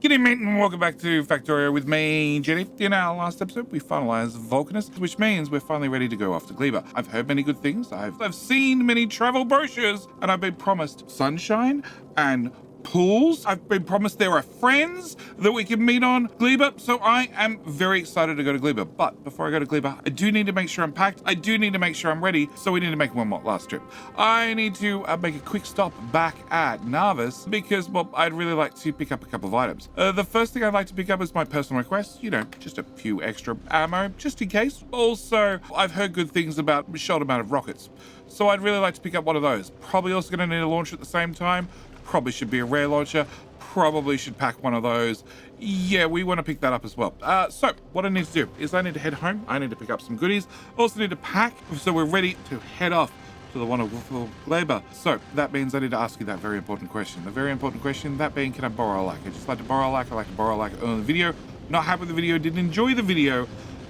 Good evening, mate, and welcome back to Factorio with me, Jenny. In our last episode, we finalized Vulcanus, which means we're finally ready to go off to Gleba. I've heard many good things, I've seen many travel brochures, and I've been promised sunshine and pools. I've been promised there are friends that we can meet on Gleba, so I am very excited to go to Gleba. But before I go to Gleba, I do need to make sure I'm packed. I do need to make sure I'm ready, so we need to make one more last trip. I need to make a quick stop back at Narvis because, well, I'd really like to pick up a couple of items. The first thing I'd like to pick up is my personal request, just a few extra ammo, just in case. Also, I've heard good things about shuttle amount of rockets, so I'd really like to pick up one of those. Probably also going to need a launcher at the same time. Probably should be a rare launcher. Probably should pack one of those. Yeah, we want to pick that up as well. So what I need to do is I need to head home. I need to pick up some goodies. Also need to pack so we're ready to head off to the wonderful Gleba. So that means I need to ask you that very important question. The very important question, that being, can I borrow a lac? I just like to borrow a lac. I like to borrow a lac on the video. Not happy with the video, didn't enjoy the video.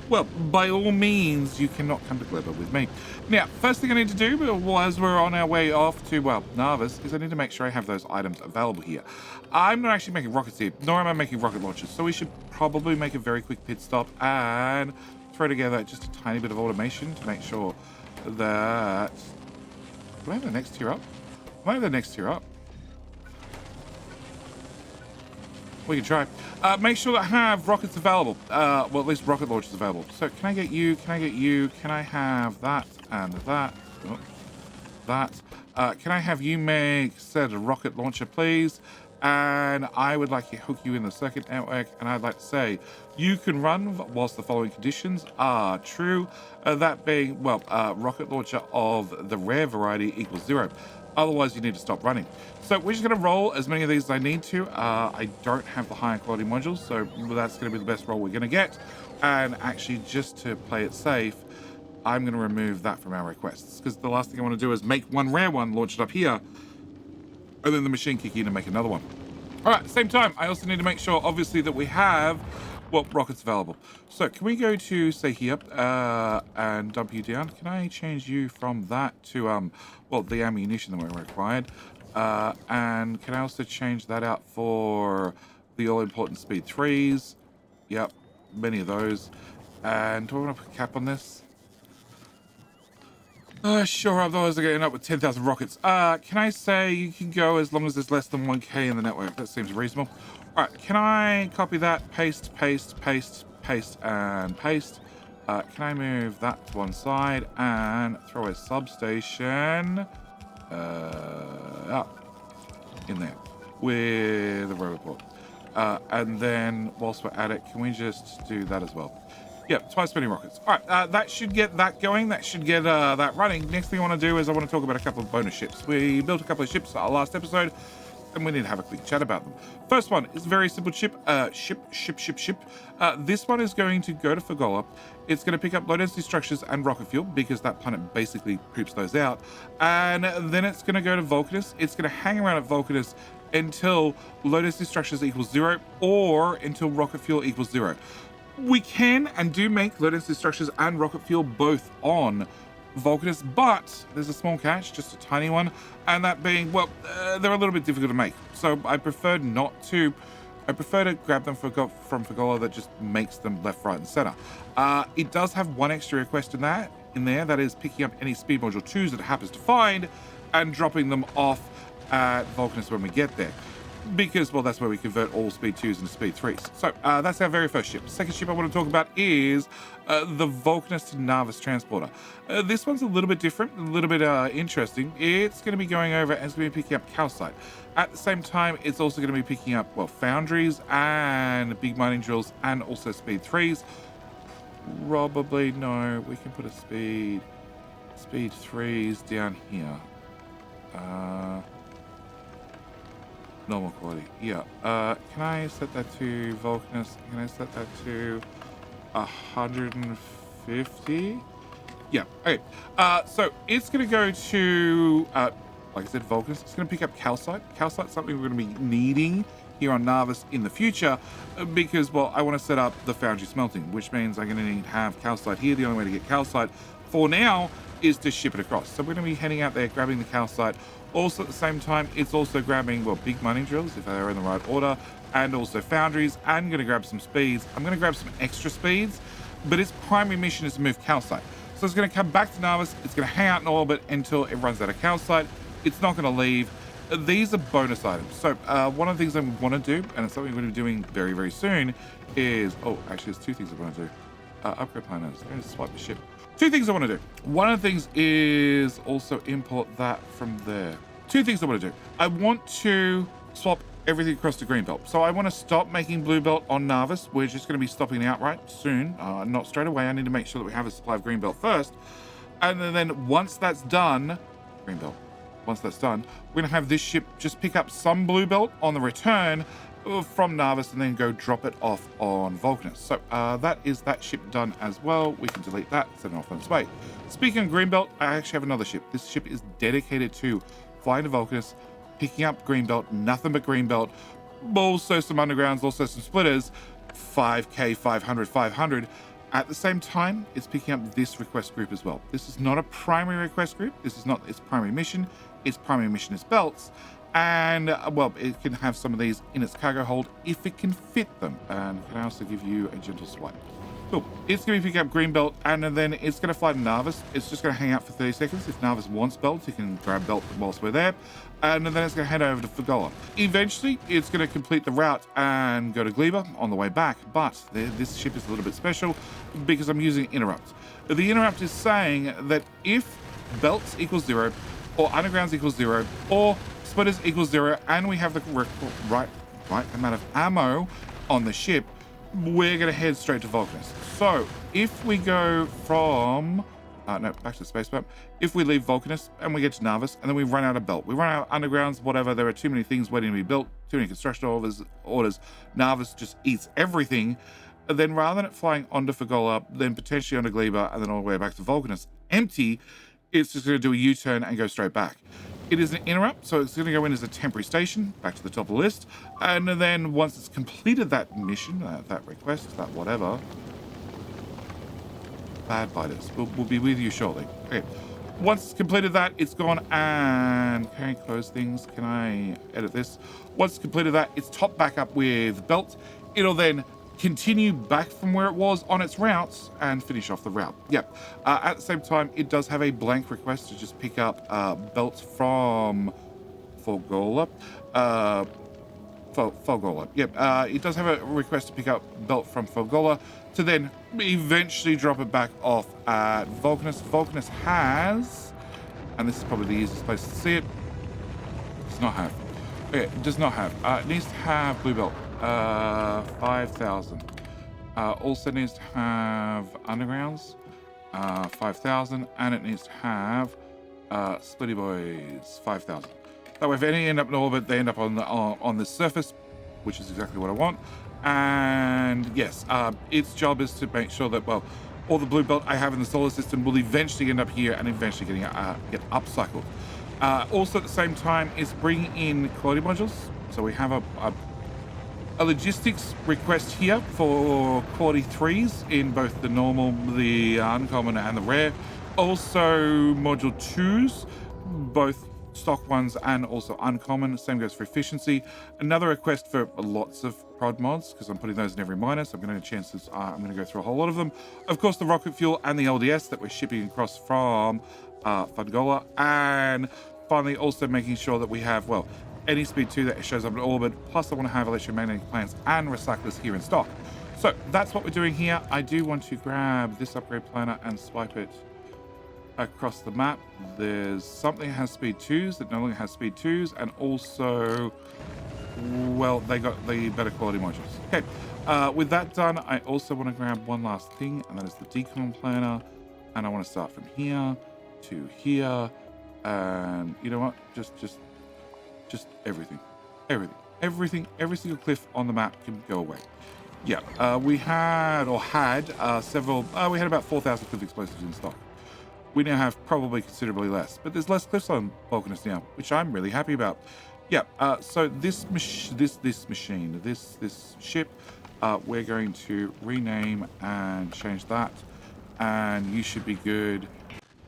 Well, by all means, you cannot come to Gleba with me. Now, first thing I need to do as we're on our way off to, well, Narvis, is I need to make sure I have those items available here. I'm not actually making rockets here, nor am I making rocket launchers, so we should probably make a very quick pit stop and throw together just a tiny bit of automation to make sure that... Do I have the next tier up? I might have the next tier up. We can try. Make sure that I have rockets available. Well, at least rocket launchers available. So can I get you? Can I get you? Can I have that and that? Oh, that. Can I have you make said rocket launcher, please? And I would like to hook you in the circuit network. And I'd like to say you can run whilst the following conditions are true. That being, well, rocket launcher of the rare variety equals 0. Otherwise, you need to stop running. So we're just going to roll as many of these as I need to. I don't have the higher quality modules, so that's going to be the best roll we're going to get. And actually, just to play it safe, I'm going to remove that from our requests, because the last thing I want to do is make one rare one, launch it up here, and then the machine kick in and make another one. All right, at the same time, I also need to make sure, obviously, that we have, well, rockets available. So can we go to, say, here, and dump you down? Can I change you from that to, well, the ammunition that we're required? And can I also change that out for the all-important speed 3s? Yep, many of those. And do I want to put a cap on this? Sure, otherwise they're getting up with 10,000 rockets. Can I say you can go as long as there's less than 1k in the network? That seems reasonable. All right, can I copy that? Paste, paste, paste, paste, and paste. Can I move that to one side and throw a substation up in there with a roboport? And then whilst we're at it, can we just do that as well? Yep, twice spinning rockets. All right, that should get that going. That should get that running. Next thing I want to do is I want to talk about a couple of bonus ships. We built a couple of ships our last episode, and we need to have a quick chat about them. First one is a very simple ship. This one is going to go to Fagola. It's going to pick up low-density structures and rocket fuel, because that planet basically poops those out. And then it's going to go to Vulcanus. It's going to hang around at Vulcanus until low-density structures equals 0, or until rocket fuel equals 0. We can and do make low-density structures and rocket fuel both on Vulcanus, but there's a small catch, just a tiny one, and that being, well, they're a little bit difficult to make. So I prefer not to. I prefer to grab them from Fagola that just makes them left, right, and center. It does have one extra request in there, that is picking up any speed module 2s that it happens to find and dropping them off at Vulcanus when we get there. Because, well, that's where we convert all speed 2s into speed 3s. So that's our very first ship. Second ship I want to talk about is the Vulcanus to Narvis transporter. This one's a little bit different, a little bit interesting. It's going to be going over and it's going to be picking up calcite. At the same time, it's also going to be picking up, well, foundries and big mining drills and also speed 3s. Probably, no, we can put a speed 3s down here. Normal quality, yeah. Can I set that to Vulcanus? Can I set that to 150? Yeah, okay. So it's going to go to, like I said, Vulcanus. It's going to pick up calcite. Calcite's something we're going to be needing here on Narvis in the future because, well, I want to set up the foundry smelting, which means I'm going to need to have calcite here. The only way to get calcite for now is to ship it across. So we're going to be heading out there, grabbing the calcite, Also at the same time, it's also grabbing, well, big mining drills if they're in the right order, and also foundries. I'm going to grab some speeds. I'm going to grab some extra speeds, but its primary mission is to move calcite. So it's going to come back to Narvis. It's going to hang out in orbit until it runs out of calcite. It's not going to leave. These are bonus items. So one of the things I want to do, and it's something we're going to be doing very, very soon, is, oh, actually there's two things I want to do. Upgrade planners. I'm going to swipe the ship. Two things I want to do. One of the things is also import that from there. Two things I want to do. I want to swap everything across to green belt. So I want to stop making blue belt on Narvis. We're just going to be stopping outright soon. Not straight away. I need to make sure that we have a supply of green belt first. And then once that's done, green belt. Once that's done, we're going to have this ship just pick up some blue belt on the return from Narvis and then go drop it off on Vulcanus. So that is that ship done as well. We can delete that, send it off on its way. Speaking of Greenbelt, I actually have another ship. This ship is dedicated to flying to Vulcanus, picking up Greenbelt, nothing but Greenbelt, also some undergrounds, also some splitters, 5k, 500, 500. At the same time, it's picking up this request group as well. This is not a primary request group. This is not its primary mission. Its primary mission is belts. And, well, it can have some of these in its cargo hold if it can fit them. And can I also give you a gentle swipe? Cool. It's going to be picking up green belt, and then it's going to fly to Narvis. It's just going to hang out for 30 seconds. If Narvis wants belts, he can grab belt whilst we're there. And then it's going to head over to Fagola. Eventually, it's going to complete the route and go to Gleba on the way back. But this ship is a little bit special because I'm using Interrupt. The Interrupt is saying that if belts equals 0, or undergrounds equals 0, or splitters equals 0, and we have the right amount of ammo on the ship, we're going to head straight to Vulcanus. So if we go from no, back to the space map. If we leave Vulcanus and we get to Narvis and then we run out of belt, we run out of undergrounds, whatever, there are too many things waiting to be built, too many construction orders, Narvis just eats everything, then rather than it flying onto Fagola, then potentially onto Gleba, and then all the way back to Vulcanus empty, it's just going to do a U-turn and go straight back. It is an interrupt, so it's going to go in as a temporary station, back to the top of the list, and then once it's completed that mission, that request, that whatever, bad biters, we'll be with you shortly. Okay, once it's completed that, it's gone and, can I close things? Can I edit this? Once it's completed that, it's topped back up with belt. It'll then continue back from where it was on its routes and finish off the route. Yep. At the same time, it does have a blank request to just pick up belts from Fagola. Fagola. Yep. It does have a request to pick up belt from Fagola to then eventually drop it back off at Vulcanus. Vulcanus has, and this is probably the easiest place to see it, does not have. Okay, it does not have. It needs to have blue belt. 5,000. Also needs to have undergrounds, 5,000, and it needs to have Splitty Boys, 5,000. That way, if any end up in orbit, they end up on the surface, which is exactly what I want. And yes, its job is to make sure that, well, all the blue belt I have in the solar system will eventually end up here and eventually get upcycled. Also, at the same time, is bringing in quality modules. So we have a logistics request here for quality 3s in both the normal, the uncommon, and the rare. Also module 2s, both stock ones and also uncommon. Same goes for efficiency. Another request for lots of prod mods, because I'm putting those in every miner, so I'm going to chances I'm going to go through a whole lot of them. Of course, the rocket fuel and the LDS that we're shipping across from Fagola, and finally also making sure that we have, well, any speed 2 that shows up in orbit, plus I want to have electromagnetic plants and recyclers here in stock. So that's what we're doing here. I do want to grab this upgrade planner and swipe it across the map. There's something that has speed 2s that no longer has speed 2s, and also, well, they got the better quality modules. Okay, with that done, I also want to grab one last thing, and that is the decon planner, and I want to start from here to here, and you know what, just everything, every single cliff on the map can go away. Yeah, we had several, we had about 4,000 cliff explosives in stock. We now have probably considerably less, but there's less cliffs on Vulcanus now, which I'm really happy about. Yeah, so this ship, we're going to rename and change that, and you should be good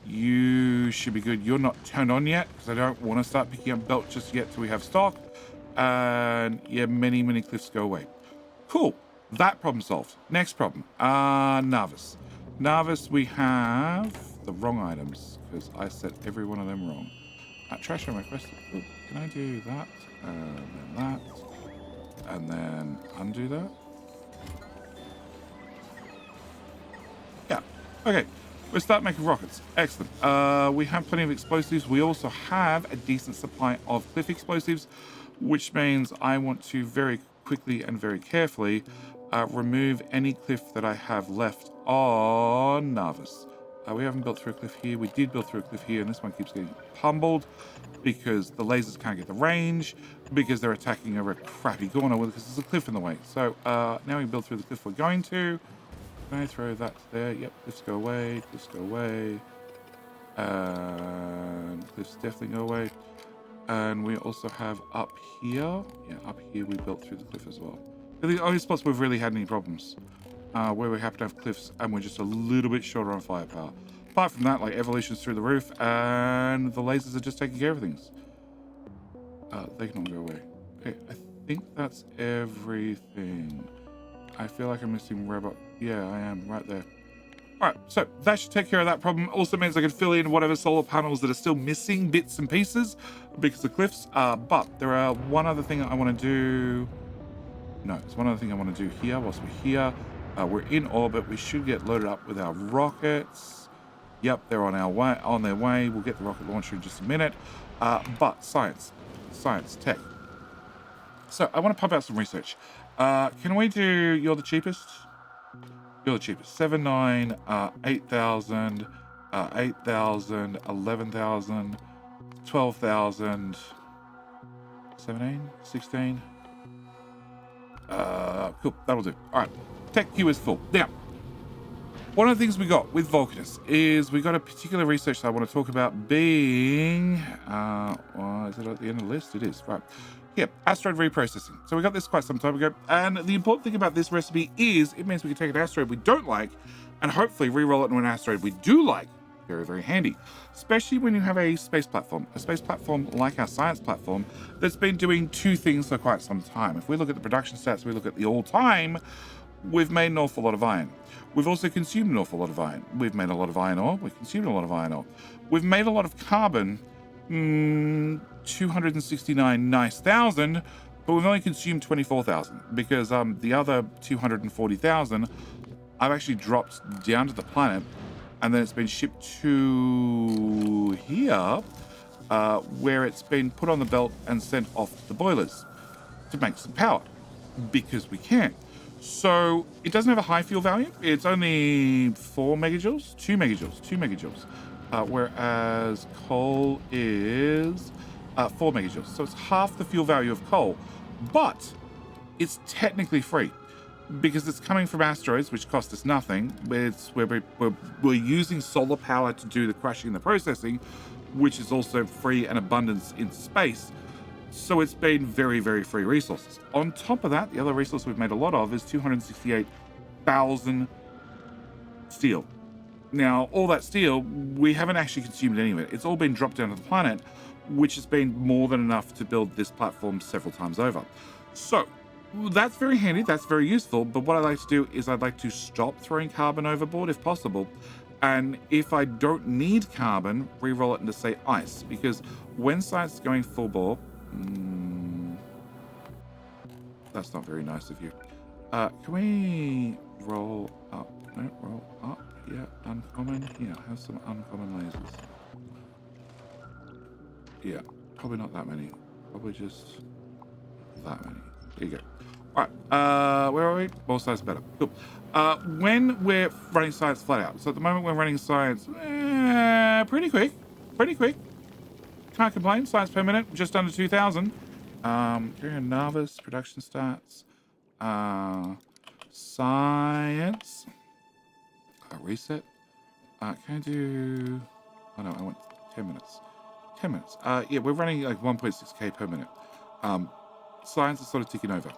You should be good. You're not turned on yet because I don't want to start picking up belt just yet till we have stock. And yeah, many cliffs go away. Cool. That problem solved. Next problem. Narvis. Narvis, we have the wrong items because I set every one of them wrong. Trash on request. Can I do that? And then that. And then undo that. Yeah. Okay. We'll start making rockets. Excellent. We have plenty of explosives. We also have a decent supply of cliff explosives, which means I want to very quickly and very carefully remove any cliff that I have left on Narvis. We haven't built through a cliff here. We did build through a cliff here, and this one keeps getting pummeled because the lasers can't get the range because they're attacking over a crappy corner because there's a cliff in the way. So now we build through the cliff we're going to. Can I throw that there? Yep, cliffs go away, cliffs go away. And cliffs definitely go away. And we also have up here. Yeah, up here we built through the cliff as well. They're the only spots we've really had any problems. Where we happen to have cliffs and we're just a little bit shorter on firepower. Apart from that, like evolution's through the roof and the lasers are just taking care of things. They can all go away. Okay, I think that's everything. I feel like I'm missing robot. Yeah, I am right there. All right, so that should take care of that problem. Also means I can fill in whatever solar panels that are still missing bits and pieces because of cliffs. But there are one other thing I want to do. No, there's one other thing I want to do here whilst we're here. We're in orbit. We should get loaded up with our rockets. Yep, they're on our way. On their way. We'll get the rocket launcher in just a minute. But science, tech. So I want to pump out some research. Can we do? You're the cheapest. You're the cheapest. 7, 9, 8,000, 8,000, 11,000, 12,000, 17, 16. Cool. That'll do. All right. Tech queue is full. Now, one of the things we got with Vulcanus is we got a particular research that I want to talk about being, well, is it at the end of the list? It is, right. Yeah, asteroid reprocessing. So we got this quite some time ago. And the important thing about this recipe is it means we can take an asteroid we don't like and hopefully re-roll it into an asteroid we do like. Very, very handy, especially when you have a space platform like our science platform that's been doing two things for quite some time. If we look at the production stats, we look at the all-time, we've made an awful lot of iron. We've also consumed an awful lot of iron. We've made a lot of iron ore. We've consumed a lot of iron ore. We've made a lot of carbon, 269 nice thousand, but we've only consumed 24,000 because the other 240,000 I've actually dropped down to the planet and then it's been shipped to here where it's been put on the belt and sent off the boilers to make some power because we can. So it doesn't have a high fuel value. It's only 4 megajoules, 2 megajoules. Whereas coal is 4 megajoules. So it's half the fuel value of coal, but it's technically free because it's coming from asteroids, which cost us nothing. We're using solar power to do the crushing and the processing, which is also free and abundance in space. So it's been very, very free resources. On top of that, the other resource we've made a lot of is 268,000 steel. Now, all that steel, we haven't actually consumed any of it. It's all been dropped down to the planet, which has been more than enough to build this platform several times over. So that's very handy, that's very useful. But what I like to do is I'd like to stop throwing carbon overboard if possible. And if I don't need carbon, re-roll it into, say, ice. Because when science is going full bore, that's not very nice of you. Can we roll up? No, roll up. Yeah, uncommon. Yeah, have some uncommon lasers. Yeah, probably not that many. Probably just that many. There you go. All right, where are we? More science better. Cool. When we're running science flat out. So at the moment we're running science pretty quick. Can't complain. Science per minute, just under 2,000. Carrying Narvis, production stats. Science. Reset. Can I do... Oh no, I want 10 minutes. 10 minutes. Yeah, we're running like 1.6k per minute. Science is sort of ticking over.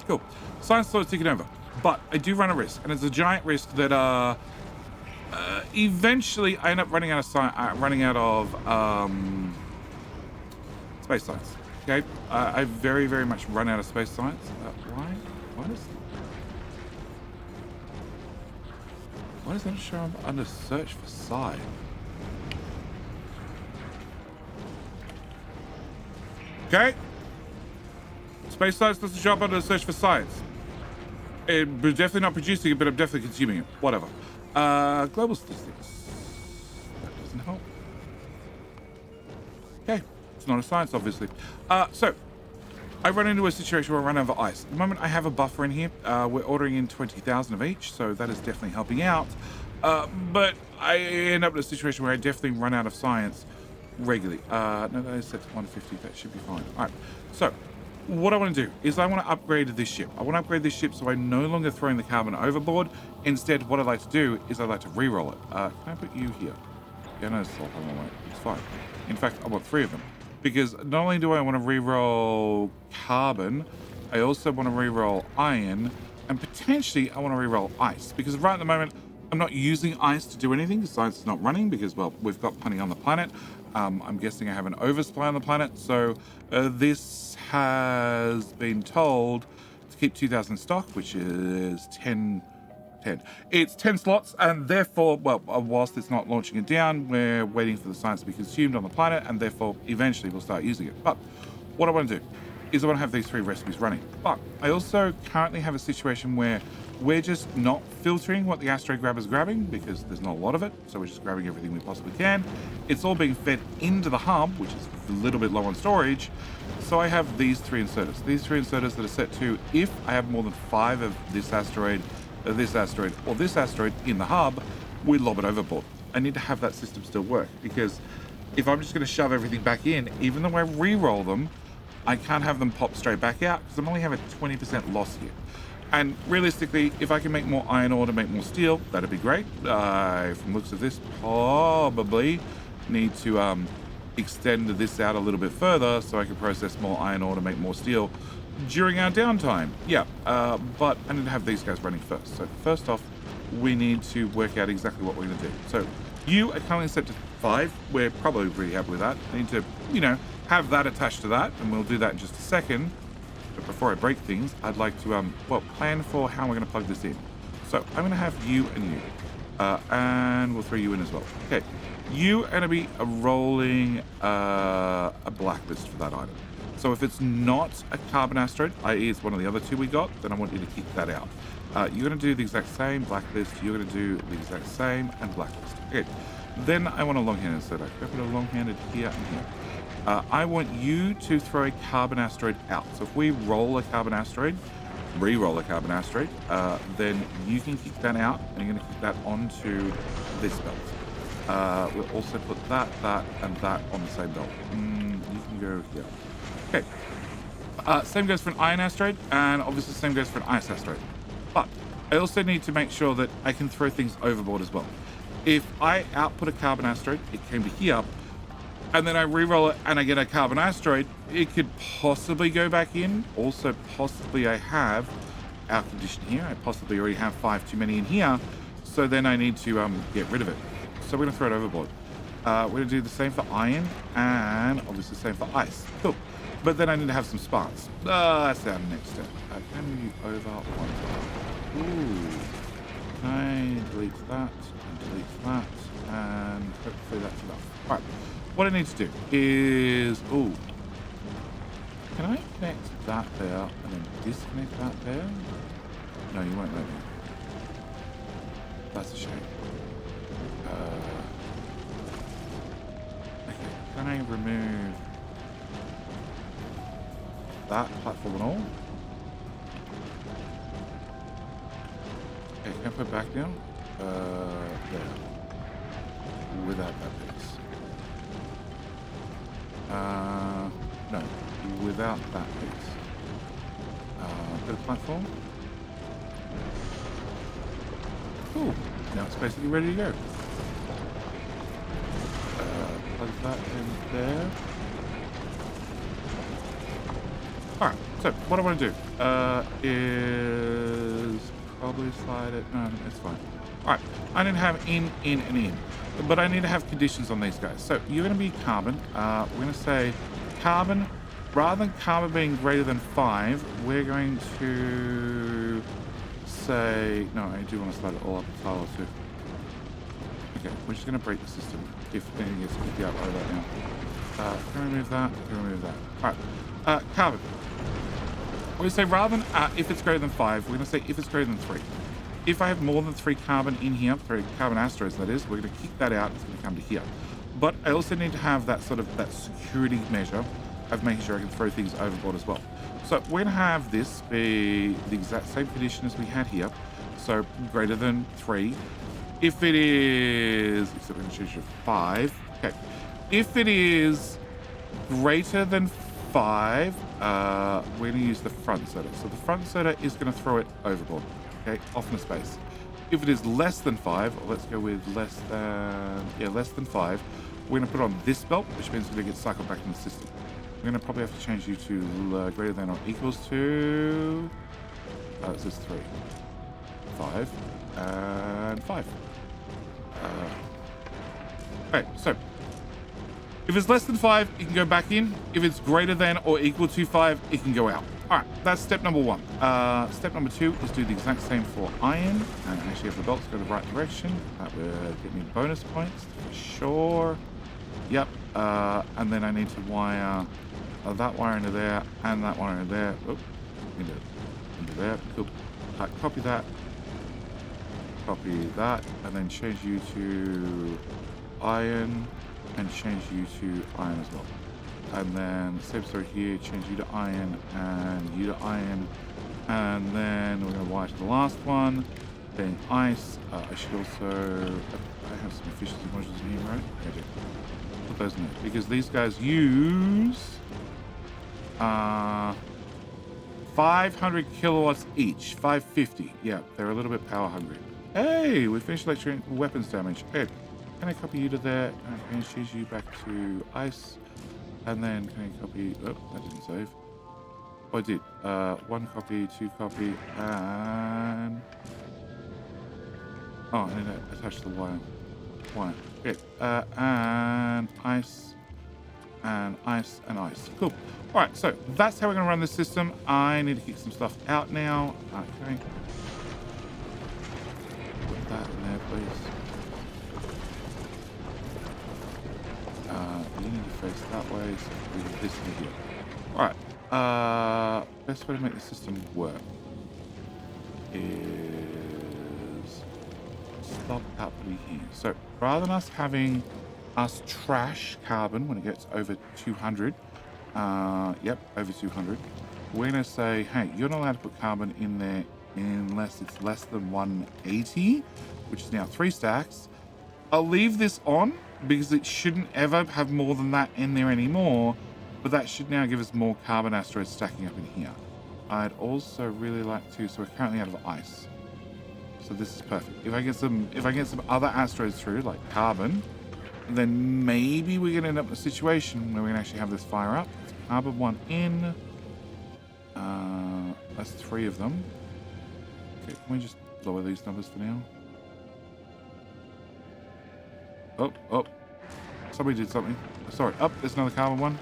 Cool. Science is sort of ticking over. But I do run a risk, and it's a giant risk that Eventually, I end up running out of space science. Okay, I very, very much run out of space science. Why? Why does that show I'm under search for psi? Okay. Space science doesn't show up under the search for science. We're definitely not producing it, but I'm definitely consuming it. Whatever. Global statistics. That doesn't help. Okay. It's not a science, obviously. So, I run into a situation where I run over ice. At the moment, I have a buffer in here. We're ordering in 20,000 of each, so that is definitely helping out. But I end up in a situation where I definitely run out of science regularly. No, that is set to 150. That should be fine. All right. So, what I want to do is I want to upgrade this ship. I want to upgrade this ship so I'm no longer throwing the carbon overboard. Instead, what I'd like to do is I'd like to re-roll it. Can I put you here? Yeah, no, it's all on my way. It's fine. In fact, I want 3 of them. Because not only do I want to re-roll carbon, I also want to re-roll iron, and potentially I want to re-roll ice. Because right at the moment, I'm not using ice to do anything. Science is not running because, well, we've got plenty on the planet. I'm guessing I have an oversupply on the planet. So this has been told to keep 2,000 stock, which is 10. It's 10 slots, and therefore, well, whilst it's not launching it down, we're waiting for the science to be consumed on the planet, and therefore, eventually, we'll start using it. But what I want to do is I want to have these 3 recipes running. But I also currently have a situation where we're just not filtering what the asteroid grabber's grabbing because there's not a lot of it, so we're just grabbing everything we possibly can. It's all being fed into the hub, which is a little bit low on storage. So I have these 3 inserters. These 3 inserters that are set to, if I have more than 5 of this asteroid, or this asteroid in the hub, we lob it overboard. I need to have that system still work, because if I'm just going to shove everything back in, even though I re-roll them, I can't have them pop straight back out because I'm only having a 20% loss here. And realistically, if I can make more iron ore to make more steel, that'd be great. From looks of this, probably need to extend this out a little bit further so I can process more iron ore to make more steel during our downtime. Yeah, but I need to have these guys running first. So first off, we need to work out exactly what we're going to do. So you are currently set to 5. We're probably pretty happy with that. I need to, have that attached to that, and we'll do that in just a second. But before I break things, I'd like to, plan for how we're going to plug this in. So I'm going to have you and you, and we'll throw you in as well. Okay, you are going to be rolling a blacklist for that item. So if it's not a carbon asteroid, i.e. it's one of the other 2 we got, then I want you to kick that out. You're going to do the exact same, blacklist, you're going to do the exact same, and blacklist. Okay, then I want a long-handed inserter. I put a long-handed here and here. I want you to throw a carbon asteroid out. So if we roll a carbon asteroid, re-roll a carbon asteroid, then you can kick that out, and you're going to kick that onto this belt. We'll also put that, and that on the same belt. You can go here. Okay, same goes for an iron asteroid, and obviously same goes for an ice asteroid. But I also need to make sure that I can throw things overboard as well. If I output a carbon asteroid, it came to here, and then I re-roll it and I get a carbon asteroid, it could possibly go back in. Also, possibly I have air condition here. I possibly already have 5 too many in here, so then I need to get rid of it. So we're going to throw it overboard. We're going to do the same for iron, and obviously the same for ice. Cool. But then I need to have some sparks. That's our next step. Can we move over one? Ooh. Can I delete that, and delete that, and hopefully that's enough. All right. What I need to do is, can I connect that there and then disconnect that there? No, you won't let me. That's a shame. Okay, can I remove that platform and all? Okay, can I put it back down? There. Without that piece. No, without that piece. Bit of platform. Cool. Now it's basically ready to go. Plug that in there. Alright, so what I want to do is probably slide it. No, it's fine. All right, I need to have in, and in, but I need to have conditions on these guys. So you're going to be carbon. We're going to say carbon. Rather than carbon being greater than 5, we're going to say, no, I do want to slide it all up a tile or two. Okay, we're just going to break the system if anything gets kicked out like that now. Can I remove that? Can I remove that? All right, carbon. We're going to say rather than if it's greater than 5, we're going to say if it's greater than 3. If I have more than 3 carbon in here, 3 carbon asteroids that is, we're going to kick that out. It's going to come to here. But I also need to have that sort of that security measure of making sure I can throw things overboard as well. So we're going to have this be the exact same condition as we had here. So greater than 3. If it is, except we're going to change to 5. Okay. If it is greater than 5, we're going to use the front soda. So the front soda is going to throw it overboard. Okay, off in the space. If it is less than 5, or let's go with less than 5, we're going to put on this belt, which means we're going to get cycled back in the system. We're going to probably have to change you to greater than or equals to, this is 3, 5, and 5. Okay, so if it's less than 5, it can go back in. If it's greater than or equal to 5, it can go out. All right, that's step number 1. Step number 2 is do the exact same for iron. And actually, if the belts go the right direction, that will get me bonus points for sure. Yep. And then I need to wire that wire into there and that wire into there. Oh, into there. Cool. Copy that. Copy that, and then change you to iron, and change you to iron as well. And then same story here, change you to iron and you to iron, and then we're going to wire to the last one, then ice. I should also, I have some efficiency modules in here, right? Okay. Put those in there because these guys use 500 kilowatts each, 550. Yeah, they're a little bit power hungry. Hey, we finished electric weapons damage. Hey, can I copy you to there? Can I change you back to ice? And then can I copy? Oh, that didn't save. Oh, I did. 1 copy, 2 copy, and oh, I need to attach the wire. Okay. And ice, and ice, and ice. Cool. All right. So that's how we're gonna run this system. I need to kick some stuff out now. Okay. Put that in there, please. You need to face that way, so we can this in here. Alright. Best way to make the system work is stop outputting here. So rather than us having us trash carbon when it gets over 200, yep, over 200, we're going to say, hey, you're not allowed to put carbon in there unless it's less than 180, which is now 3 stacks. I'll leave this on because it shouldn't ever have more than that in there anymore, but that should now give us more carbon asteroids stacking up in here. I'd also really like to, so we're currently out of ice, so this is perfect. If I get some other asteroids through, like carbon, then maybe we're gonna end up in a situation where we can actually have this fire up. It's carbon 1 in, that's 3 of them. Okay, can we just lower these numbers for now? Oh, somebody did something. Sorry, there's another carbon one.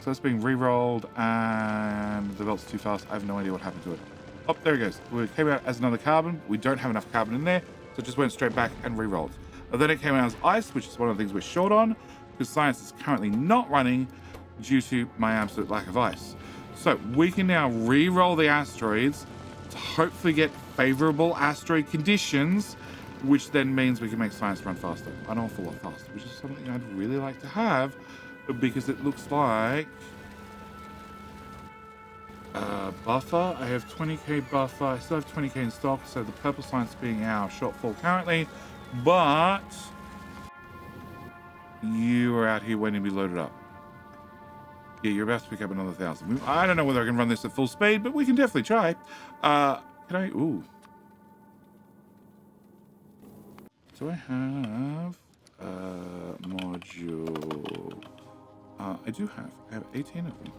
So it's being re-rolled and the belt's too fast. I have no idea what happened to it. Oh, there it goes. We came out as another carbon. We don't have enough carbon in there, so it just went straight back and re-rolled. And then it came out as ice, which is one of the things we're short on, because science is currently not running due to my absolute lack of ice. So we can now re-roll the asteroids to hopefully get favorable asteroid conditions, which then means we can make science run faster, an awful lot faster, which is something I'd really like to have, because it looks like buffer. I have 20k buffer. I still have 20k in stock, so the purple science being our shortfall currently, but you are out here waiting to be loaded up. Yeah, you're about to pick up another 1,000. I don't know whether I can run this at full speed, but we can definitely try. Can I? Ooh. Do I have module? I do have. I have 18 of them.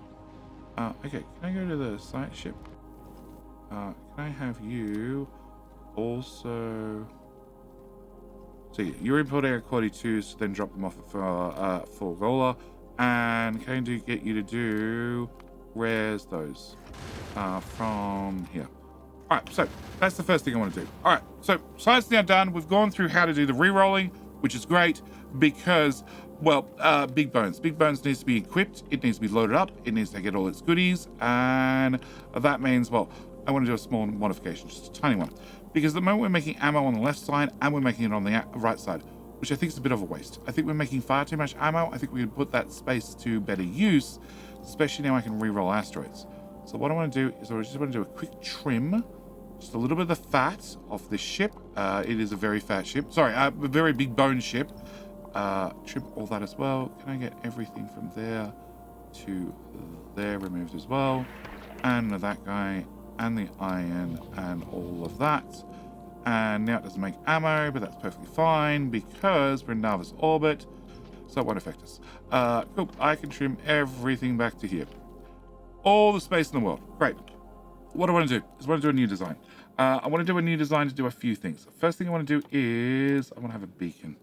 Okay, can I go to the site ship? Can I have you also... So yeah, you're importing at quality 2, so then drop them off for roller. And can I get you to do... Where's those? From here. All right, so that's the first thing I want to do. All right, so science now done. We've gone through how to do the re-rolling, which is great because, well, Big Bones. Big Bones needs to be equipped. It needs to be loaded up. It needs to get all its goodies. And that means, well, I want to do a small modification, just a tiny one. Because at the moment we're making ammo on the left side and we're making it on the right side, which I think is a bit of a waste. I think we're making far too much ammo. I think we can put that space to better use, especially now I can re-roll asteroids. So what I want to do is I just want to do a quick trim, just a little bit of the fat off this ship. It is a very fat ship. Sorry, a very big bone ship. Trim all that as well. Can I get everything from there to there removed as well? And that guy, and the iron, and all of that. And now it doesn't make ammo, but that's perfectly fine because we're in Narva's orbit, so it won't affect us. Cool. I can trim everything back to here. All the space in the world. Great. What I want to do is I want to do a new design. I want to do a new design to do a few things. First thing I want to do is I want to have a beacon.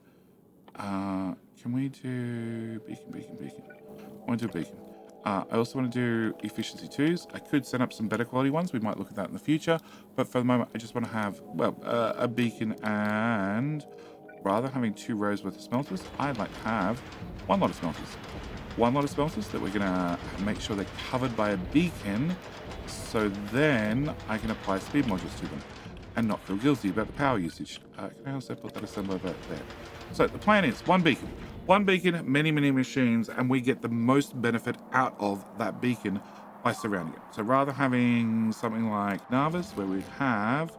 Can we do beacon? I want to do a beacon. I also want to do efficiency 2s. I could set up some better quality ones. We might look at that in the future. But for the moment, I just want to have, well, a beacon, and rather than having 2 rows worth of smelters, I'd like to have 1 lot of smelters. 1 lot of smelters that we're going to make sure they're covered by a beacon, so then I can apply speed modules to them and not feel guilty about the power usage. Can I also put that assembler over there? So the plan is 1 beacon. 1 beacon, many machines, and we get the most benefit out of that beacon by surrounding it. So rather having something like Narva's, where we have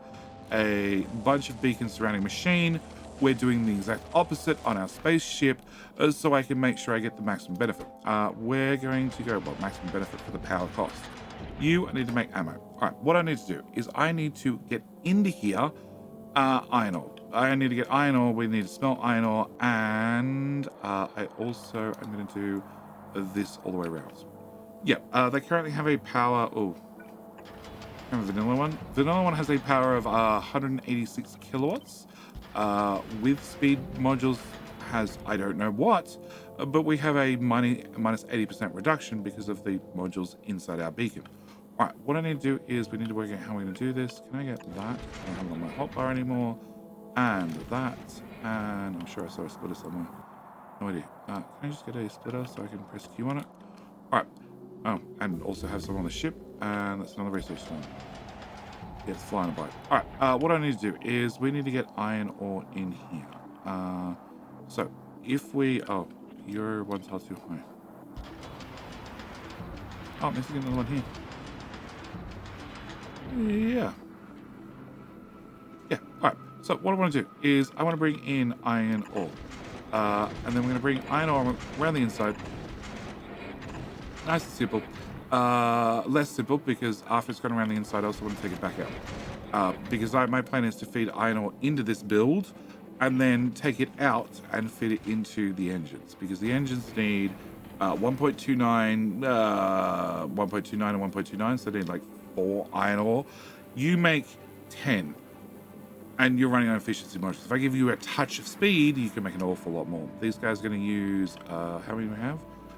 a bunch of beacons surrounding a machine, we're doing the exact opposite on our spaceship, so I can make sure I get the maximum benefit. We're going to go, well, maximum benefit for the power cost. I need to make ammo. All right, what I need to do is I need to get into here iron ore. I need to get iron ore, we need to smelt iron ore, and I also am going to do this all the way around. Yeah, they currently have a power, a vanilla one. Vanilla one has a power of 186 kilowatts. With speed modules has, I don't know what, but we have a minus 80% reduction because of the modules inside our beacon. All right, what I need to do is we need to work out how we're going to do this. Can I get that? I don't have it on my hotbar anymore. And that, and I'm sure I saw a splitter somewhere. No idea. Can I just get a splitter so I can press Q on it? All right. Oh, and also have some on the ship, and that's another research time. Yeah, it's flying by. All right. What I need to do is we need to get iron ore in here. So if we, your 1 tile too high. Oh, I'm missing another one here. Yeah. Yeah. All right. So what I want to do is I want to bring in iron ore. And then we're going to bring iron ore around the inside. Nice and simple. Less simple because after it's gone around the inside, I also want to take it back out. Because my plan is to feed iron ore into this build and then take it out and feed it into the engines. Because the engines need 1.29 and 1.29, so they need like 4 iron ore. You make 10. And you're running on efficiency modules. If I give you a touch of speed, you can make an awful lot more. These guys are going to use, how many do we have?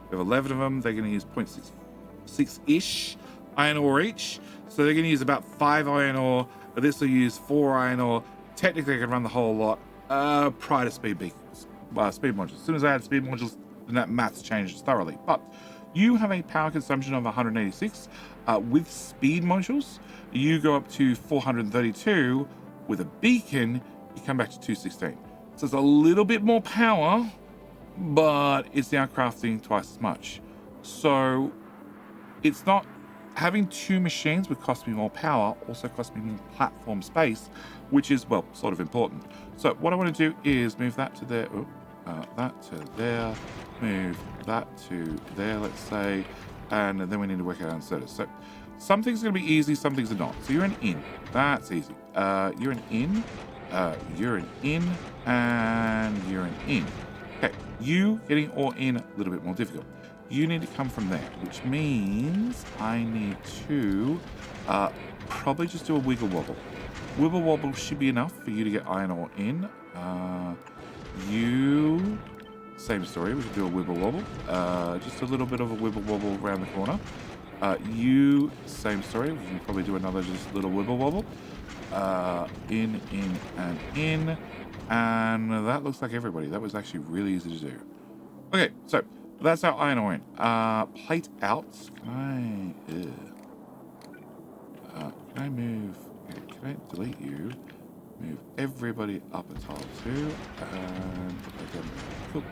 We have 11 of them. They're going to use 0.66-ish iron ore each. So they're going to use about 5 iron ore. This will use 4 iron ore. Technically, I can run the whole lot prior to speed beacons, speed modules. As soon as I add speed modules, then that maths changes thoroughly. But you have a power consumption of 186. With speed modules, you go up to 432. With a beacon, you come back to 216. So it's a little bit more power, but it's now crafting twice as much. So it's not, having 2 machines would cost me more power, also cost me more platform space, which is, well, sort of important. So what I want to do is move that to there, that to there, move that to there, let's say, and then we need to work out our inserters. So some things are going to be easy, some things are not. So you're an in. That's easy. You're an in. You're an in. And you're an in. Okay. You getting ore in, a little bit more difficult. You need to come from there, which means I need to probably just do a wiggle wobble. Wibble wobble should be enough for you to get iron ore in. You, same story. We can do a wibble wobble. Just a little bit of a wibble wobble around the corner. You, same story. We can probably do another just little wibble wobble. In, and in. And that looks like everybody. That was actually really easy to do. Okay, so that's our iron ore in. Plate out. Can I move? Okay, can I delete you? Move everybody up a tile too. And again, cool.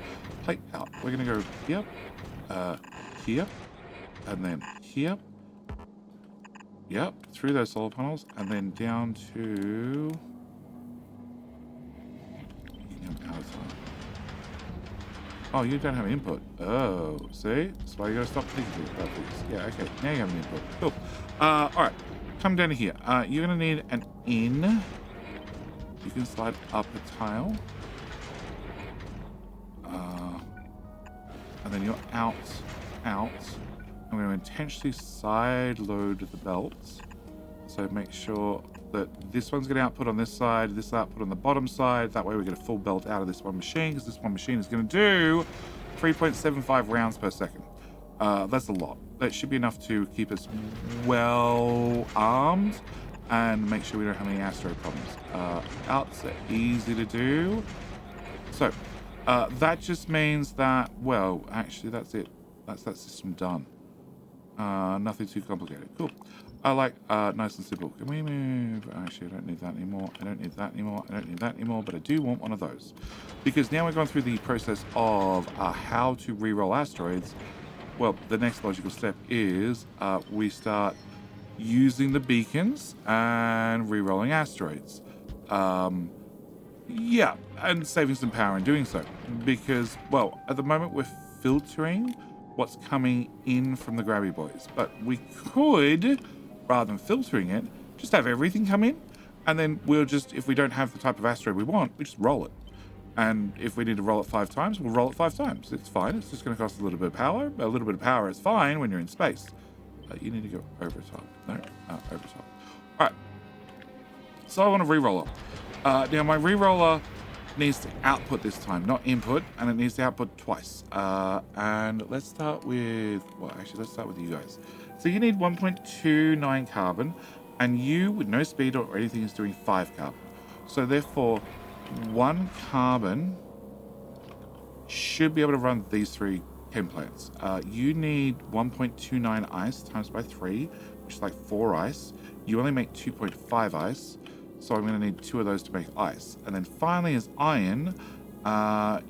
Plate out. We're gonna go here, here, and then here. Yep, through those solar panels, and then down to. Oh, you don't have input. Oh, see? That's why you gotta stop thinking about this. Yeah, okay. Now you have an input. Cool. Alright. Come down to here. You're gonna need an in. You can slide up a tile. And then you're out. I'm going to intentionally side load the belts. So make sure that this one's going to output on this side, this output on the bottom side. That way we get a full belt out of this one machine, because this one machine is going to do 3.75 rounds per second. That's a lot. That should be enough to keep us well armed and make sure we don't have any asteroid problems. Outs are easy to do. So that just means that, well, actually that's it. That's that system done. Nothing too complicated. Cool. I like nice and simple. Can we move? Actually, I don't need that anymore. I don't need that anymore. I don't need that anymore, but I do want one of those. Because now we're going through the process of how to re-roll asteroids. Well, the next logical step is we start using the beacons and re-rolling asteroids. Yeah, and saving some power in doing so. Because, well, at the moment we're filtering what's coming in from the grabby boys. But we could, rather than filtering it, just have everything come in. And then we'll just, if we don't have the type of asteroid we want, we just roll it. And if we need to roll it 5 times, we'll roll it 5 times. It's fine. It's just going to cost a little bit of power. A little bit of power is fine when you're in space. You need to go over top. No, over top. All right. So I want a re-roller. Now my re-roller needs to output this time, not input, and it needs to output twice. And let's start with, well, actually, let's start with you guys. So you need 1.29 carbon, and you, with no speed or anything, is doing 5 carbon. So therefore, 1 carbon should be able to run these 3 chem plants. You need 1.29 ice times by 3, which is like 4 ice. You only make 2.5 ice. So I'm going to need 2 of those to make ice. And then finally is iron.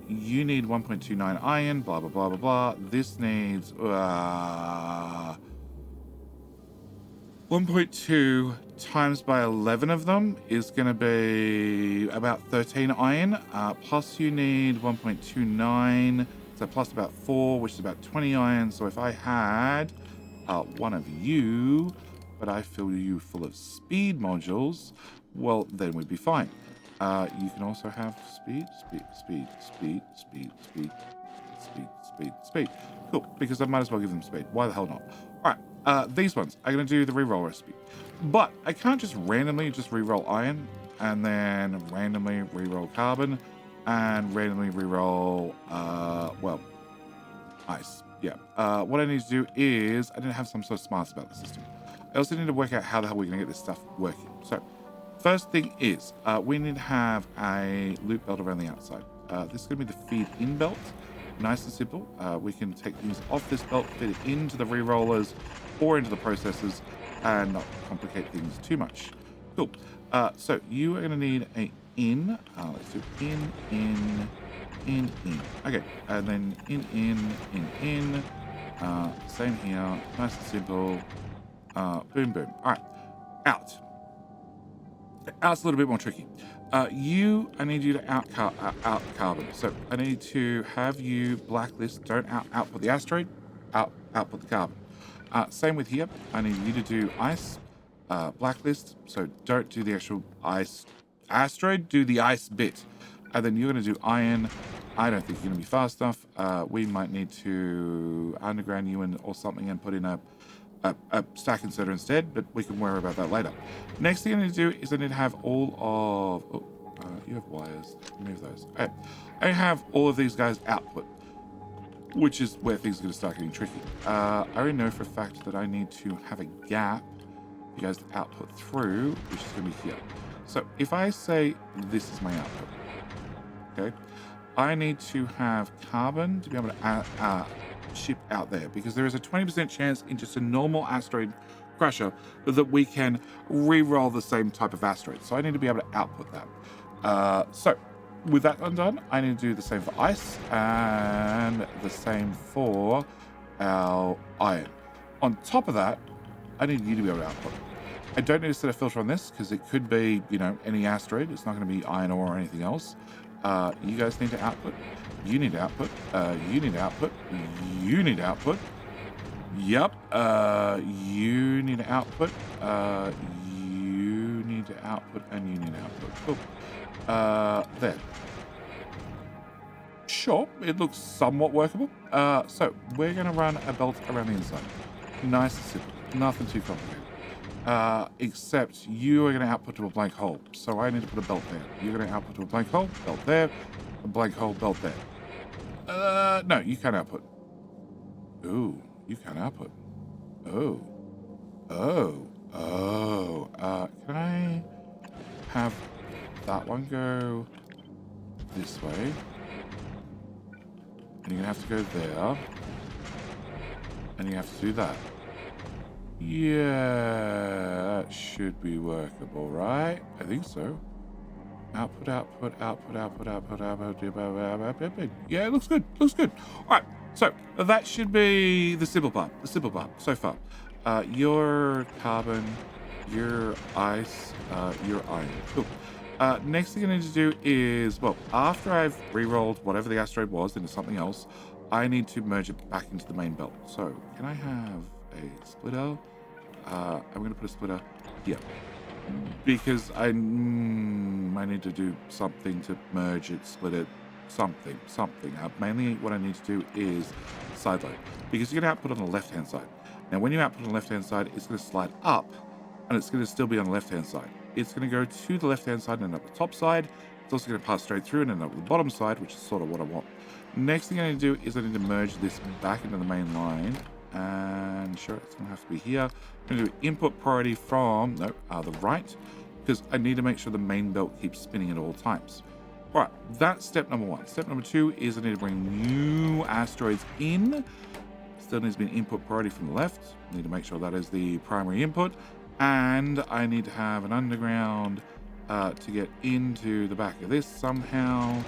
You need 1.29 iron, blah, blah, blah, blah, blah. This needs 1.2 times by 11 of them is going to be about 13 iron. Plus you need 1.29, so plus about 4, which is about 20 iron. So if I had one of you, but I fill you full of speed modules, well, then we'd be fine. You can also have speed. Cool, because I might as well give them speed. Why the hell not? All right, these ones are going to do the reroll recipe. But I can't just randomly just reroll iron and then randomly reroll carbon and randomly reroll, well, ice. Yeah. What I need to do is I need to have some sort of smarts about the system. I also need to work out how the hell we're going to get this stuff working. So first thing is we need to have a loop belt around the outside. This is going to be the feed-in belt. Nice and simple. We can take things off this belt, fit it into the re-rollers or into the processors and not complicate things too much. Cool. So you are going to need a in. Let's do in. Okay, and then in. Same here. Nice and simple. Boom, boom. All right. Out. Out's a little bit more tricky. I need you to out carbon. So I need to have you blacklist. Don't output the asteroid. Output the carbon. Same with here. I need you to do ice. Blacklist. So don't do the actual ice asteroid. Do the ice bit. And then you're going to do iron. I don't think you're going to be fast enough. We might need to underground you or something and put in a a stack inserter instead, but we can worry about that later. Next thing I need to do is I need to have all of... you have wires. Remove those. Okay. I have all of these guys output, which is where things are going to start getting tricky. I already know for a fact that I need to have a gap for you guys to output through, which is going to be here. So if I say this is my output, okay, I need to have carbon to be able to ship out there, because there is a 20% chance in just a normal asteroid crusher that we can re-roll the same type of asteroid. So I need to be able to output that. So with that undone, I need to do the same for ice and the same for our iron. On top of that, I need you to be able to output. I don't need to set a filter on this because it could be, you know, any asteroid. It's not going to be iron ore or anything else. You guys need to output. You need to output. You need to output. You need to output. Yep. You need to output. You need to output, and you need to output. Cool. There. Sure, it looks somewhat workable. So we're going to run a belt around the inside. Nice and simple. Nothing too complicated. Except you are going to output to a blank hole. So I need to put a belt there. You're going to output to a blank hole, belt there, a blank hole, belt there. No, you can't output. Ooh, you can't output. Oh. Can I have that one go this way? And you're going to have to go there. And you have to do that. Yeah, that should be workable, right? I think so. Output. Yeah, it looks good. Looks good. All right. So that should be the simple part. The simple part so far. Your carbon, your ice, your iron. Cool. Next thing I need to do is, well, after I've re-rolled whatever the asteroid was into something else, I need to merge it back into the main belt. So can I have a splitter? I'm going to put a splitter here because I need to do something to merge it, split it, something. Mainly what I need to do is side load, because you're going to output on the left-hand side. Now, when you output on the left-hand side, it's going to slide up, and it's going to still be on the left-hand side. It's going to go to the left-hand side and end up the top side. It's also going to pass straight through and end up the bottom side, which is sort of what I want. Next thing I need to do is I need to merge this back into the main line. And sure, it's going to have to be here. I'm going to do input priority from the right, because I need to make sure the main belt keeps spinning at all times. All right, that's step number one. Step number two is I need to bring new asteroids in. Still needs to be an input priority from the left. I need to make sure that is the primary input. And I need to have an underground to get into the back of this somehow.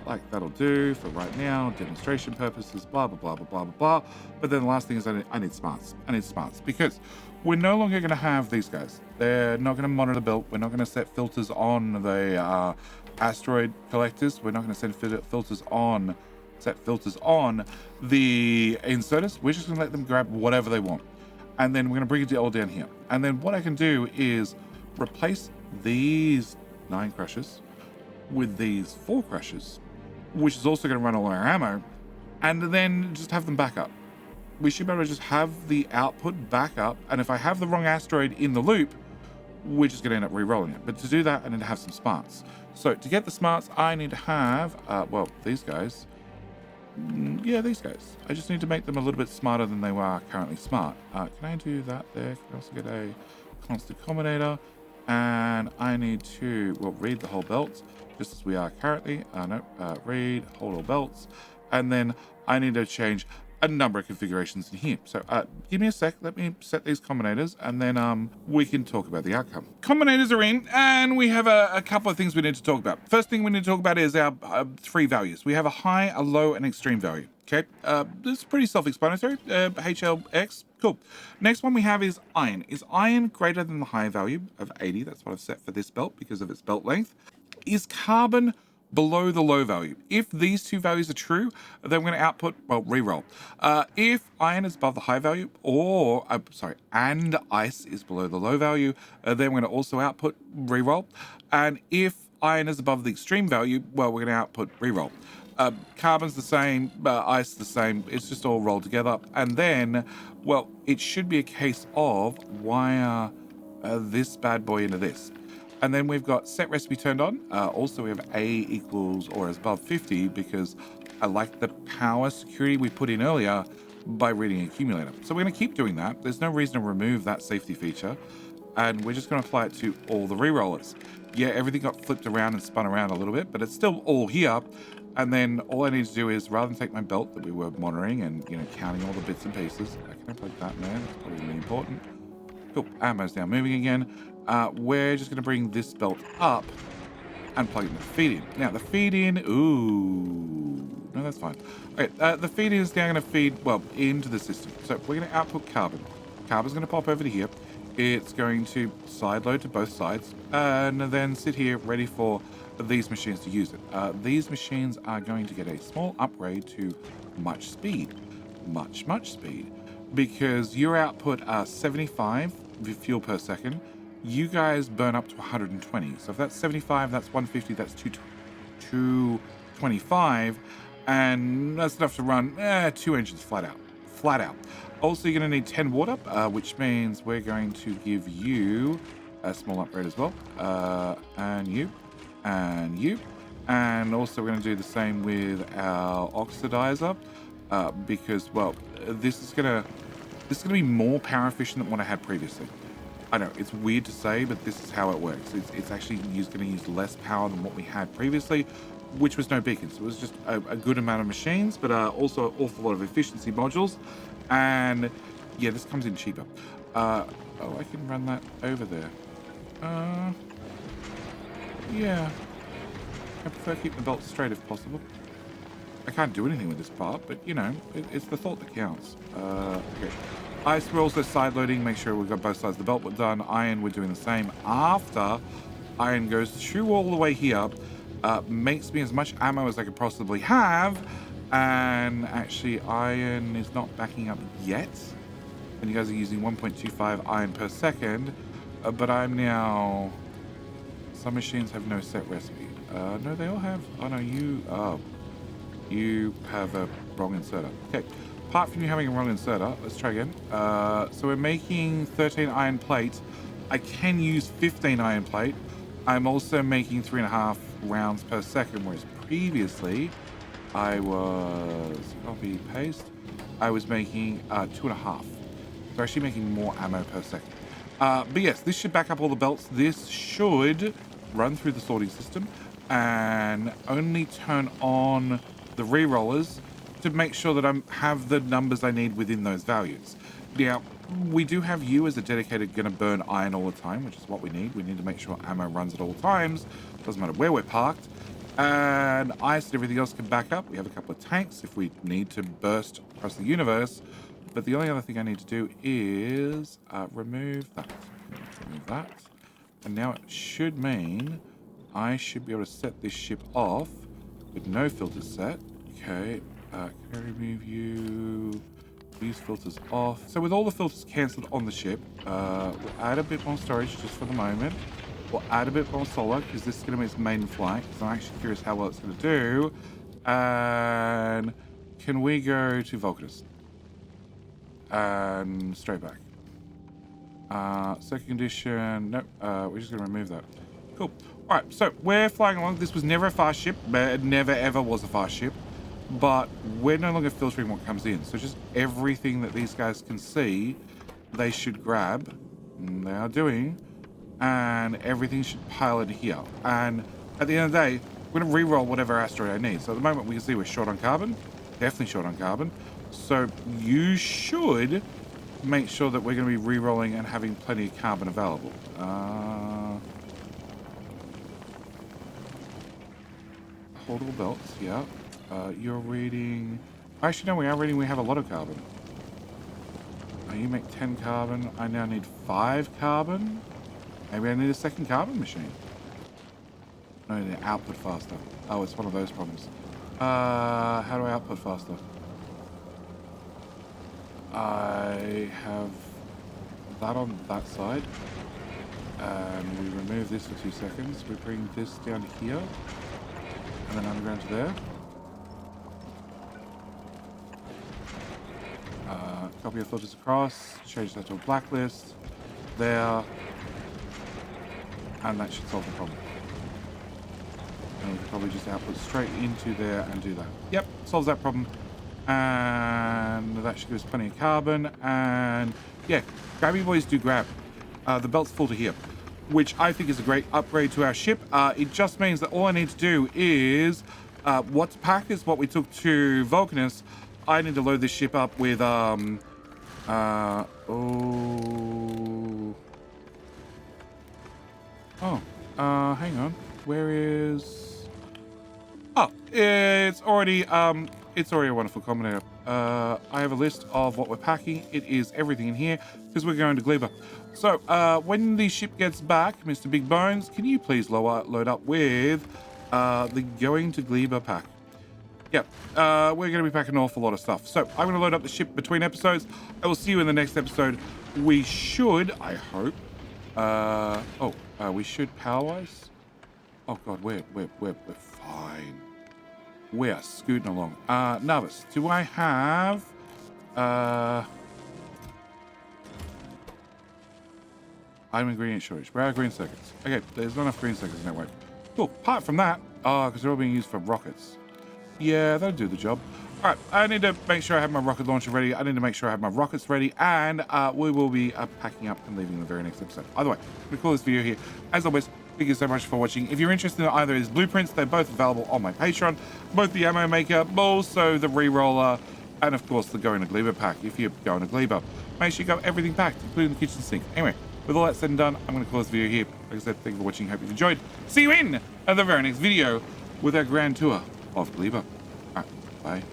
Like that'll do for right now, demonstration purposes, blah, blah, blah, blah, blah, blah, blah. But then the last thing is I need smarts. I need smarts because we're no longer going to have these guys. They're not going to monitor the belt. We're not going to set filters on the asteroid collectors. We're not going to set filters on the inserters. We're just going to let them grab whatever they want. And then we're going to bring it all down here. And then what I can do is replace these 9 crushers with these 4 crushers, which is also going to run all our ammo, and then just have them back up. We should be able to just have the output back up, and if I have the wrong asteroid in the loop, we're just going to end up re-rolling it. But to do that, I need to have some smarts. So to get the smarts, I need to have, well, these guys. Yeah, these guys. I just need to make them a little bit smarter than they are currently smart. Can I do that there? Can I also get a constant combinator? And I need to, well, read the whole belt, just as we are currently. Read, hold all belts. And then I need to change a number of configurations in here. So give me a sec. Let me set these combinators, and then we can talk about the outcome. Combinators are in, and we have a couple of things we need to talk about. First thing we need to talk about is our 3 values. We have a high, a low, and extreme value. Okay, this is pretty self-explanatory. HLX, cool. Next one we have is iron. Is iron greater than the high value of 80? That's what I've set for this belt because of its belt length. Is carbon below the low value? If these 2 values are true, then we're going to output, well, re-roll. If iron is above the high value, and ice is below the low value, then we're going to also output re-roll. And if iron is above the extreme value, well, we're going to output re-roll. Carbon's the same, ice the same. It's just all rolled together. And then, well, it should be a case of wire this bad boy into this. And then we've got set recipe turned on. Also, we have A equals or is above 50 because I like the power security we put in earlier by reading accumulator. So we're going to keep doing that. There's no reason to remove that safety feature. And we're just going to apply it to all the re-rollers. Yeah, everything got flipped around and spun around a little bit, but it's still all here. And then all I need to do is, rather than take my belt that we were monitoring and, you know, counting all the bits and pieces, I can plug that in there. That's probably really important. Cool. Ammo's now moving again. We're just going to bring this belt up and plug it in the feed in. Now, the feed in, ooh, no, that's fine. Okay, the feed in is now going to feed, well, into the system. So we're going to output carbon. Carbon's going to pop over to here. It's going to sideload to both sides and then sit here ready for these machines to use it. These machines are going to get a small upgrade to much speed, much speed, because your output are 75 fuel per second. You guys burn up to 120. So if that's 75, that's 150, that's 225, and that's enough to run 2 engines flat out. Also, you're going to need 10 water, which means we're going to give you a small upgrade as well. And you. And also we're going to do the same with our oxidizer, because, well, this is going to be more power efficient than what I had previously. I know, it's weird to say, but this is how it works. It's actually going to use less power than what we had previously, which was no beacons. It was just a good amount of machines, but also an awful lot of efficiency modules. And yeah, this comes in cheaper. Oh, I can run that over there. Yeah. I prefer keeping the belt straight if possible. I can't do anything with this part, but you know, it's the thought that counts. Okay. Ice, we're also side loading, make sure we've got both sides of the belt done. Iron, we're doing the same. After iron goes through all the way here, makes me as much ammo as I could possibly have. And actually, iron is not backing up yet. And you guys are using 1.25 iron per second. But I'm now... Some machines have no set recipe. No, they all have... Oh, no, you... Oh, you have a wrong inserter. Okay. Apart from you having a wrong inserter, let's try again. So we're making 13 iron plate. I can use 15 iron plate. I'm also making 3.5 rounds per second, whereas previously I was, copy, paste, I was making 2.5. So actually making more ammo per second. But yes, this should back up all the belts. This should run through the sorting system and only turn on the re-rollers to make sure that I have the numbers I need within those values. Now, we do have you as a dedicated going to burn iron all the time, which is what we need. We need to make sure ammo runs at all times. Doesn't matter where we're parked. And ice and everything else can back up. We have a couple of tanks if we need to burst across the universe. But the only other thing I need to do is remove that. Remove that. And now it should mean I should be able to set this ship off with no filters set. Okay. Can I remove you? These filters off. So with all the filters cancelled on the ship, we'll add a bit more storage just for the moment. We'll add a bit more solar because this is going to be its main flight. Because I'm actually curious how well it's going to do. And can we go to Vulcanus? And straight back. Second condition. Nope. We're just going to remove that. Cool. All right. So we're flying along. This was never a fast ship. But it never ever was a fast ship. But we're no longer filtering what comes in. So just everything that these guys can see, they should grab. And they are doing. And everything should pile in here. And at the end of the day, we're going to re-roll whatever asteroid I need. So at the moment, we can see we're short on carbon. Definitely short on carbon. So you should make sure that we're going to be re-rolling and having plenty of carbon available. Holdable belts, yeah. You're reading... Actually, no, we are reading. We have a lot of carbon. You make 10 carbon. I now need 5 carbon. Maybe I need a second carbon machine. No, I need to output faster. Oh, it's one of those problems. How do I output faster? I have that on that side. And we remove this for 2 seconds. We bring this down to here. And then underground to there. Copy your filters across. Change that to a blacklist. There. And that should solve the problem. And we can probably just output straight into there and do that. Yep, solves that problem. And that should give us plenty of carbon. And yeah, grabby boys do grab. The belt's full to here, which I think is a great upgrade to our ship. It just means that all I need to do is what's pack is what we took to Vulcanus. I need to load this ship up with hang on. Where is? Oh, it's already a wonderful combinator. I have a list of what we're packing. It is everything in here because we're going to Gleba. So when the ship gets back, Mr. Big Bones, can you please load up with the going to Gleba pack? Yep, we're going to be packing an awful lot of stuff. So I'm going to load up the ship between episodes. I will see you in the next episode. We should, I hope. We should power-wise. Oh God, we're fine. We are scooting along. Navis, do I have item ingredient shortage? Where are green circuits? Okay, there's not enough green circuits in that way. Cool. Apart from that, because they're all being used for rockets. Yeah, that'll do the job. All right, I need to make sure I have my rocket launcher ready. I need to make sure I have my rockets ready, and we will be packing up and leaving in the very next episode. Either way, I'm gonna call this video here. As always, thank you so much for watching. If you're interested in either of these blueprints, they're both available on my Patreon. Both the ammo maker, but also the re-roller, and of course the going to Gleba pack. If you're going to Gleba, make sure you got everything packed, including the kitchen sink. Anyway, with all that said and done, I'm going to call this video here. Like I said, thank you for watching. Hope you've enjoyed. See you in the very next video with our grand tour of Gleba. All right, bye.